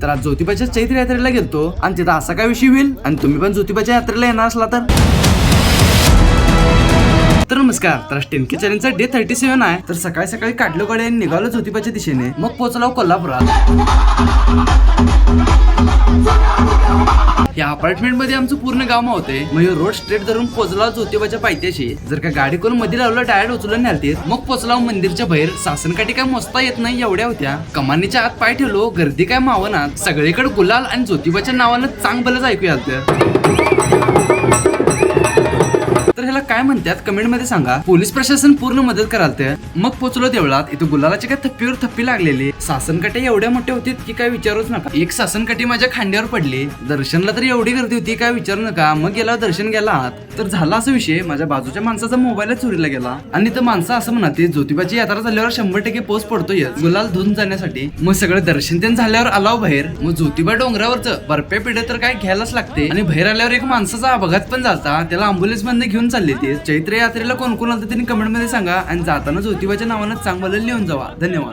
तर आज ज्योतिबाच्या चैत्र यात्रेला गेलतो आणि तिथं असा काय विषय होईल आणि तुम्ही पण ज्योतिबाच्या यात्रेला येणार असला तर नमस्कार. तर टेनके चॅलेंजचा डे 37 आहे. तर सकाळी सकाळी काढलो गाडी आणि निघालो ज्योतिबाच्या दिशेने. मग पोहोचलो कोल्हापुरात. या अपार्टमेंट मध्ये आमचं पूर्ण गाव होते. मग रोड स्ट्रेट धरून पोहोचला ज्योतिबाच्या पायथ्याशी. जर का गाडी करून मध्ये लावलं डायरेक्ट उचलून न्यालते. मग पोहोचला मंदिरच्या बाहेर. सासनकाठी काय मोजता येत नाही एवढ्या होत्या. कमानीच्या आत पाय ठेवलो, गर्दी काय मावनात. सगळीकडे गुलाल आणि ज्योतिबाच्या नावानं चांगलंच ऐकू आलं. तर ह्याला काय म्हणतात कमेंट मध्ये सांगा. पोलीस प्रशासन पूर्ण मदत करालते. मग पोहोचलो देवळात. इथं गुलालाची काय थप्पीवर थप्पी लागलेली. सासनकाठी एवढ्या मोठ्या होती की काय विचारूच नका. एक सासनकाठी माझ्या खांद्यावर पडली. दर्शनला तर एवढी गर्दी होती काय विचारू नका. मग गेला दर्शन गेला आत. तर झाला असा विषय, माझ्या बाजूच्या माणसाचा मोबाईल चोरीला गेला. आणि तर माणसं असं म्हणते ज्योतिबाची यात्रा झाल्यावर 100% पोस्ट पडतोय गुलाल धुवून जाण्यासाठी. मग सगळं दर्शन त्यांनी झाल्यावर आलाव बाहेर. मग ज्योतिबा डोंगरावरचं बर्फ्या पिढे तर काय घ्यायलाच लागते. आणि बाहेर आल्यावर एक माणसाचा अपघात पण झाला. त्याला अँब्युलन्स मध्ये घेऊन चालले ते. चैत्र यात्रेला कोण कोण आलं त्यांनी कमेंट मध्ये सांगा. आणि जाताना ज्योतिबाच्या नावानं चांगलं लिहून जावा. धन्यवाद.